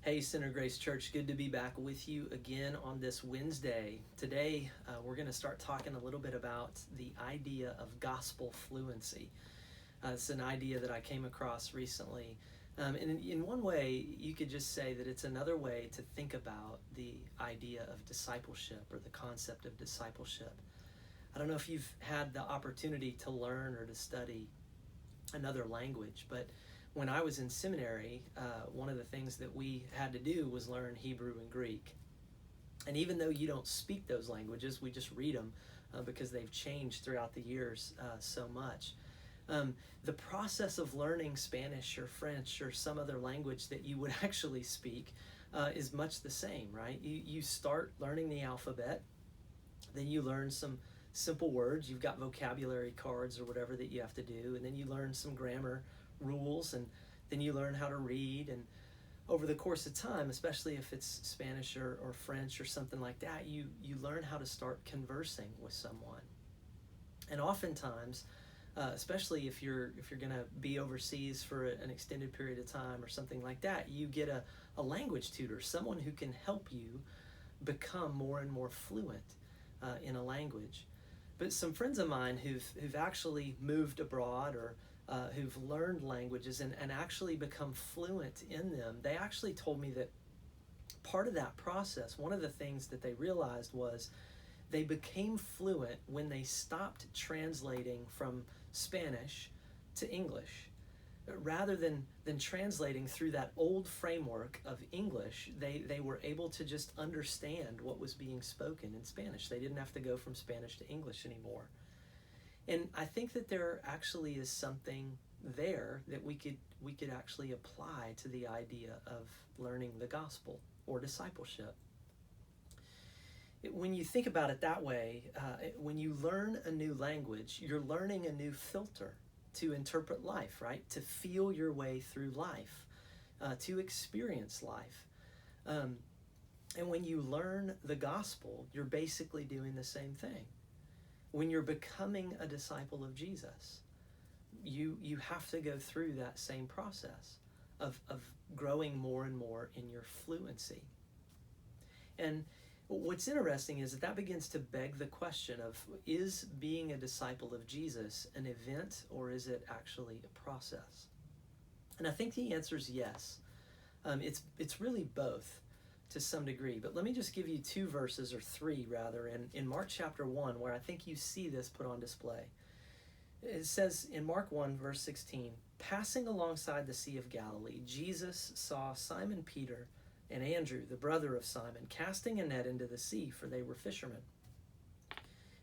Hey, Center Grace Church, good to be back with you again on this Wednesday. Today, we're going to start talking a little bit about the idea of gospel fluency. It's an idea that I came across recently. And in one way, you could just say that it's another way to think about the idea of discipleship or the concept of discipleship. I don't know if you've had the opportunity to learn or to study another language, but when I was in seminary, one of the things that we had to do was learn Hebrew and Greek. And even though you don't speak those languages, we just read them because they've changed throughout the years so much. The process of learning Spanish or French or some other language that you would actually speak is much the same, right? You start learning the alphabet, then you learn some simple words. You've got vocabulary cards or whatever that you have to do, and then you learn some grammar rules, and then you learn how to read. And over the course of time, especially if it's Spanish or French or something like that, you learn how to start conversing with someone. And oftentimes, especially if you're going to be overseas for an extended period of time or something like that, you get a language tutor, someone who can help you become more and more fluent in a language. But some friends of mine who've actually moved abroad or who've learned languages and actually become fluent in them, they actually told me that part of that process, one of the things that they realized was they became fluent when they stopped translating from Spanish to English. Rather than translating through that old framework of English, they were able to just understand what was being spoken in Spanish. They didn't have to go from Spanish to English anymore. And I think that there actually is something there that we could actually apply to the idea of learning the gospel or discipleship. When you think about it that way, when you learn a new language, you're learning a new filter to interpret life, right? To feel your way through life, to experience life. And when you learn the gospel, you're basically doing the same thing. When you're becoming a disciple of Jesus, you have to go through that same process of growing more and more in your fluency. And what's interesting is that begins to beg the question of, is being a disciple of Jesus an event or is it actually a process? And I think the answer is yes. It's really both to some degree. But let me just give you two verses, or three rather, in Mark chapter 1, where I think you see this put on display. It says in Mark 1, verse 16, "Passing alongside the Sea of Galilee, Jesus saw Simon Peter and Andrew, the brother of Simon, casting a net into the sea, for they were fishermen.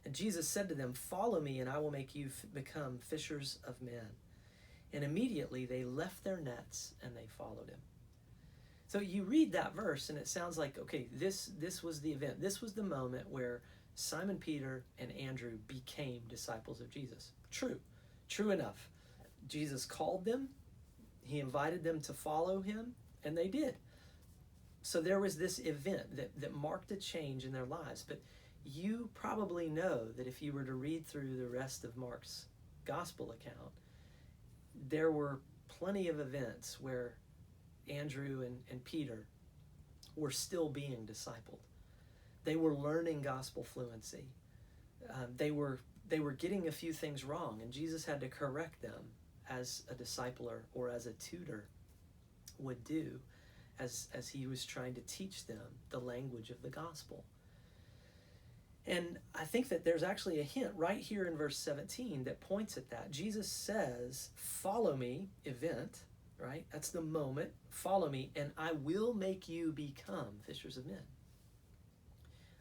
And Jesus said to them, 'Follow me, and I will make you become fishers of men.' And immediately they left their nets and they followed him." So you read that verse and it sounds like, okay, this was the event. This was the moment where Simon Peter and Andrew became disciples of Jesus. True enough. Jesus called them, he invited them to follow him, and they did. So there was this event that marked a change in their lives. But you probably know that if you were to read through the rest of Mark's gospel account, there were plenty of events where Andrew and Peter were still being discipled. They were learning gospel fluency. They were getting a few things wrong, and Jesus had to correct them as a discipler or as a tutor would do as he was trying to teach them the language of the gospel. And I think that there's actually a hint right here in verse 17 that points at that. Jesus says, "Follow me," event, right? That's the moment. "Follow me, and I will make you become fishers of men."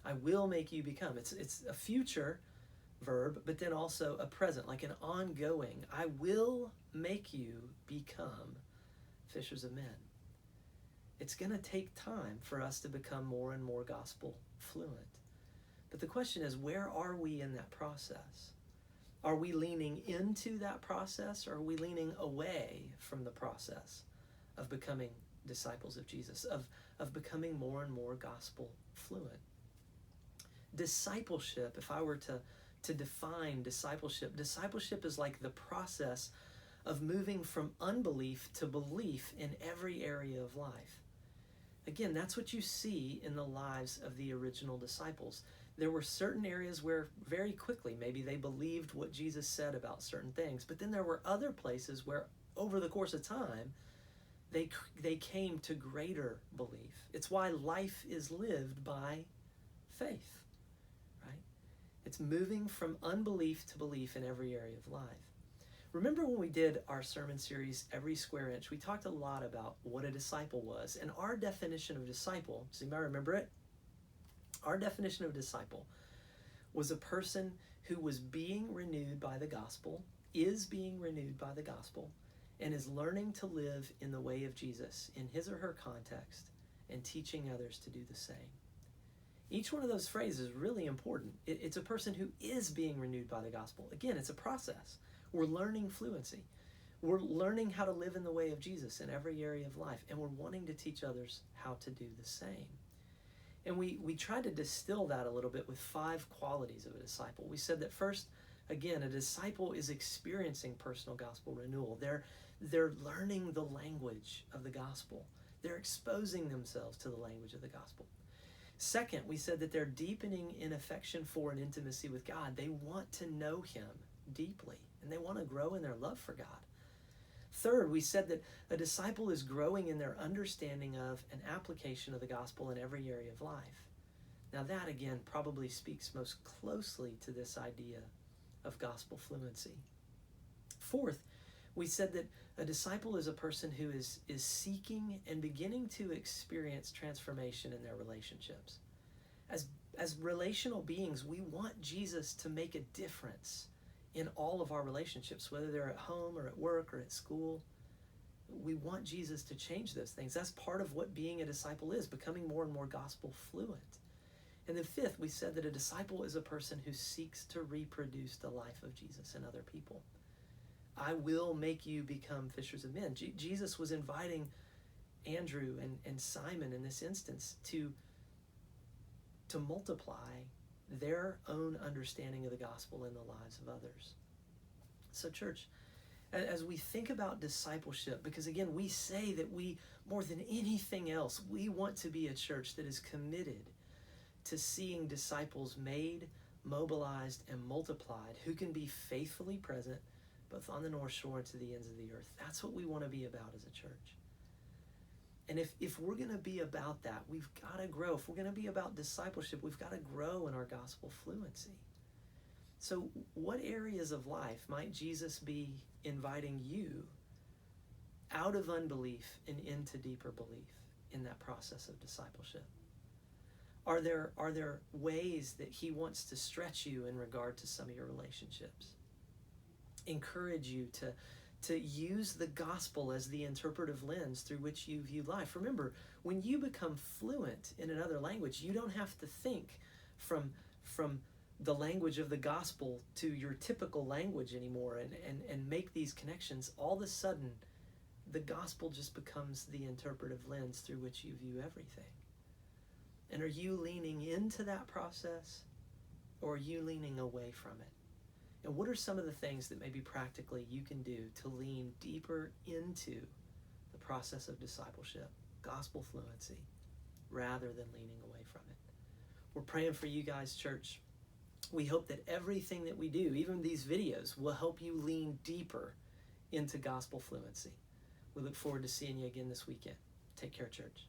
I will make you become. It's a future verb, but then also a present, like an ongoing. I will make you become fishers of men. It's going to take time for us to become more and more gospel fluent. But the question is, where are we in that process? Are we leaning into that process, or are we leaning away from the process of becoming disciples of Jesus, of becoming more and more gospel fluent? Discipleship, if I were to define discipleship is like the process of moving from unbelief to belief in every area of life. Again, that's what you see in the lives of the original disciples. There were certain areas where very quickly maybe they believed what Jesus said about certain things, but then there were other places where over the course of time they came to greater belief. It's why life is lived by faith, right? It's moving from unbelief to belief in every area of life. Remember when we did our sermon series, Every Square Inch, we talked a lot about what a disciple was. And our definition of disciple, does anybody remember it? Our definition of disciple was a person who was being renewed by the gospel, is being renewed by the gospel, and is learning to live in the way of Jesus in his or her context and teaching others to do the same. Each one of those phrases is really important. It's a person who is being renewed by the gospel. Again, it's a process. We're learning fluency. We're learning how to live in the way of Jesus in every area of life, and we're wanting to teach others how to do the same. And we tried to distill that a little bit with 5 qualities of a disciple. We said that first, again, a disciple is experiencing personal gospel renewal. They're learning the language of the gospel. They're exposing themselves to the language of the gospel. Second, we said that they're deepening in affection for and intimacy with God. They want to know him deeply, and they want to grow in their love for God. Third, we said that a disciple is growing in their understanding of and application of the gospel in every area of life. Now that, again, probably speaks most closely to this idea of gospel fluency. Fourth, we said that a disciple is a person who is seeking and beginning to experience transformation in their relationships. As relational beings, we want Jesus to make a difference in all of our relationships, whether they're at home or at work or at school. We want Jesus to change those things. That's part of what being a disciple is, becoming more and more gospel fluent. And then fifth, we said that a disciple is a person who seeks to reproduce the life of Jesus in other people. I will make you become fishers of men. Jesus was inviting Andrew and Simon in this instance to multiply their own understanding of the gospel in the lives of others. So church, as we think about discipleship, because again, we say that we, more than anything else, we want to be a church that is committed to seeing disciples made, mobilized, and multiplied who can be faithfully present both on the North Shore and to the ends of the earth. That's what we want to be about as a church. And if we're going to be about that, we've got to grow. If we're going to be about discipleship, we've got to grow in our gospel fluency. So what areas of life might Jesus be inviting you out of unbelief and into deeper belief in that process of discipleship? Are there ways that he wants to stretch you in regard to some of your relationships? Encourage you to use the gospel as the interpretive lens through which you view life. Remember, when you become fluent in another language, you don't have to think from the language of the gospel to your typical language anymore and make these connections. All of a sudden, the gospel just becomes the interpretive lens through which you view everything. And are you leaning into that process, or are you leaning away from it? And what are some of the things that maybe practically you can do to lean deeper into the process of discipleship, gospel fluency, rather than leaning away from it? We're praying for you guys, church. We hope that everything that we do, even these videos, will help you lean deeper into gospel fluency. We look forward to seeing you again this weekend. Take care, church.